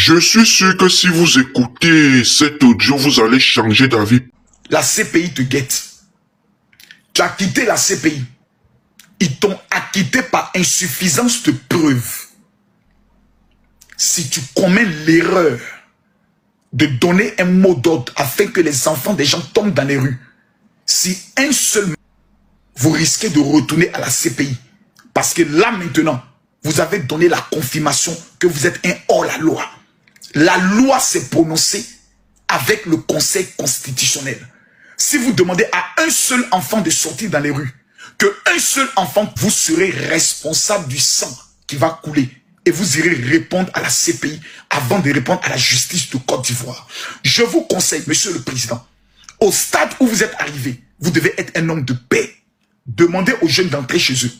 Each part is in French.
Je suis sûr que si vous écoutez cet audio, vous allez changer d'avis. La CPI te guette. Tu as quitté la CPI. Ils t'ont acquitté par insuffisance de preuves. Si tu commets l'erreur de donner un mot d'ordre afin que les enfants des gens tombent dans les rues, si un seul, vous risquez de retourner à la CPI. Parce que là maintenant, vous avez donné la confirmation que vous êtes un hors-la-loi. La loi s'est prononcée avec le Conseil constitutionnel. Si vous demandez à un seul enfant de sortir dans les rues, qu'un seul enfant, vous serez responsable du sang qui va couler. Et vous irez répondre à la CPI avant de répondre à la justice de Côte d'Ivoire. Je vous conseille, monsieur le président, au stade où vous êtes arrivé, vous devez être un homme de paix. Demandez aux jeunes d'entrer chez eux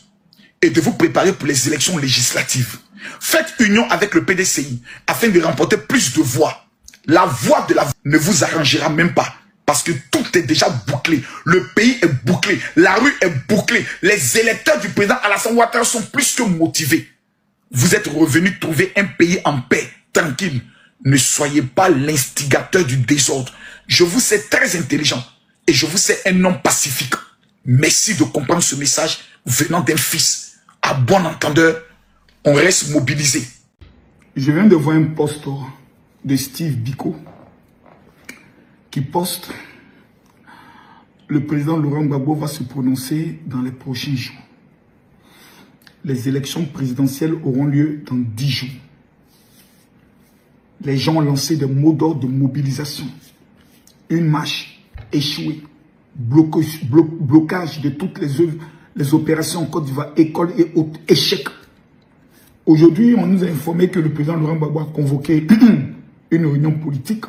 et de vous préparer pour les élections législatives. Faites union avec le PDCI afin de remporter plus de voix. La voix de la ne vous arrangera même pas parce que tout est déjà bouclé. Le pays est bouclé. La rue est bouclée. Les électeurs du président Alassane Ouattara sont plus que motivés. Vous êtes revenu trouver un pays en paix, tranquille. Ne soyez pas l'instigateur du désordre. Je vous sais très intelligent et je vous sais un homme pacifique. Merci de comprendre ce message venant d'un fils. À bon entendeur, on reste mobilisé. Je viens de voir un post de Steve Biko qui poste: le président Laurent Gbagbo va se prononcer dans les prochains jours. Les élections présidentielles auront lieu dans 10 jours. Les gens ont lancé des mots d'ordre de mobilisation. Une marche échouée. Blocage de toutes les opérations en Côte d'Ivoire, école et autres, échec. Aujourd'hui, on nous a informé que le président Laurent Gbagbo a convoqué une réunion politique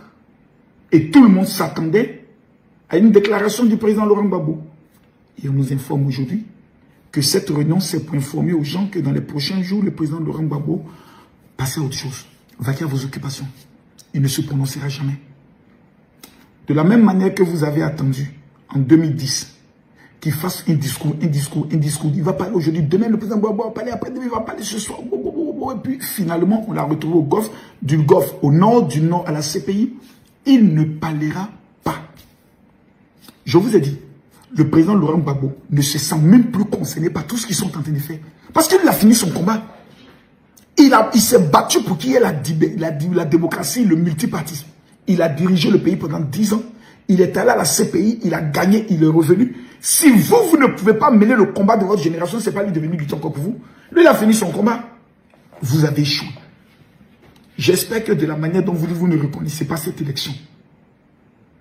et tout le monde s'attendait à une déclaration du président Laurent Gbagbo. Et on nous informe aujourd'hui que cette réunion, c'est pour informer aux gens que dans les prochains jours, le président Laurent Gbagbo passera à autre chose. Vaquer à vos occupations. Il ne se prononcera jamais. De la même manière que vous avez attendu en 2010 qu'il fasse un discours. Il va parler aujourd'hui, demain le président Gbagbo va parler, après-demain il va parler ce soir. Et puis finalement, on l'a retrouvé au Golfe, du Golfe au nord, du nord à la CPI. Il ne parlera pas. Je vous ai dit, le président Laurent Gbagbo ne se sent même plus concerné par tout ce qu'ils sont en train de faire. Parce qu'il a fini son combat. Il s'est battu pour qu'il y ait la démocratie, le multipartisme. Il a dirigé le pays pendant 10 ans. Il est allé à la CPI, il a gagné, il est revenu. Si vous ne pouvez pas mener le combat de votre génération, ce n'est pas lui devenu lutter encore pour vous. Lui, il a fini son combat. Vous avez échoué. J'espère que de la manière dont vous ne reconnaissez pas cette élection,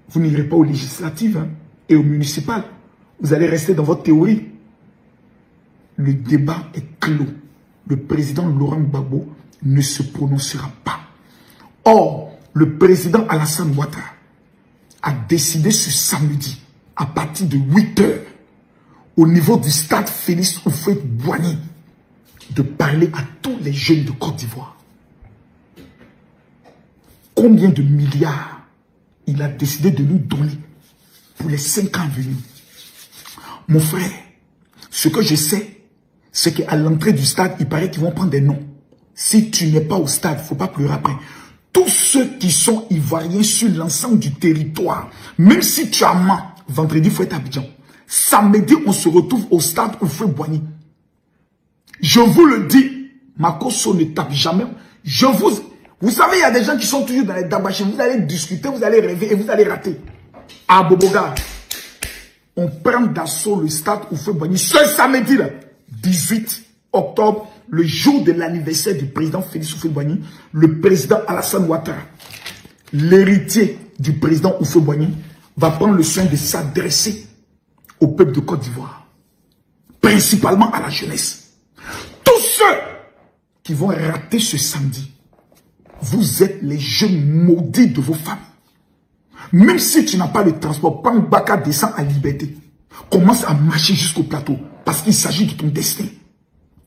vous n'irez pas aux législatives et aux municipales. Vous allez rester dans votre théorie. Le débat est clos. Le président Laurent Gbagbo ne se prononcera pas. Or, le président Alassane Ouattara a décidé ce samedi, à partir de 8 h, au niveau du stade Félix Houphouët-Boigny, de parler à tous les jeunes de Côte d'Ivoire. Combien de milliards il a décidé de nous donner pour les 5 ans à venir. Mon frère, ce que je sais, c'est qu'à l'entrée du stade, il paraît qu'ils vont prendre des noms. Si tu n'es pas au stade, il ne faut pas pleurer après. Tous ceux qui sont ivoiriens sur l'ensemble du territoire, même si tu as main, vendredi, il faut être à Abidjan. Samedi, on se retrouve au stade Houphouët-Boigny. Je vous le dis, Makosso ne tape jamais. Vous savez, il y a des gens qui sont toujours dans les dabachés. Vous allez discuter, vous allez rêver et vous allez rater. À Boboga, on prend d'assaut le stade Houphouët-Boigny ce samedi, là, 18 octobre, le jour de l'anniversaire du président Félix Houphouët-Boigny. Le président Alassane Ouattara, l'héritier du président Houphouët-Boigny, va prendre le soin de s'adresser au peuple de Côte d'Ivoire, principalement à la jeunesse. Tous ceux qui vont rater ce samedi, vous êtes les jeunes maudits de vos familles. Même si tu n'as pas le transport, prends Baka, descend à Liberté. Commence à marcher jusqu'au plateau. Parce qu'il s'agit de ton destin.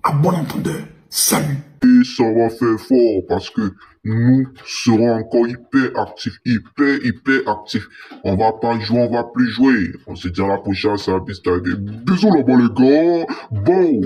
À bon entendeur, salut. Et ça va faire fort parce que nous serons encore hyper actifs. Hyper actifs. On va pas jouer, on va plus jouer. On se dit à la prochaine, ça va plus tarder. Bisous là-bas les gars. Bon.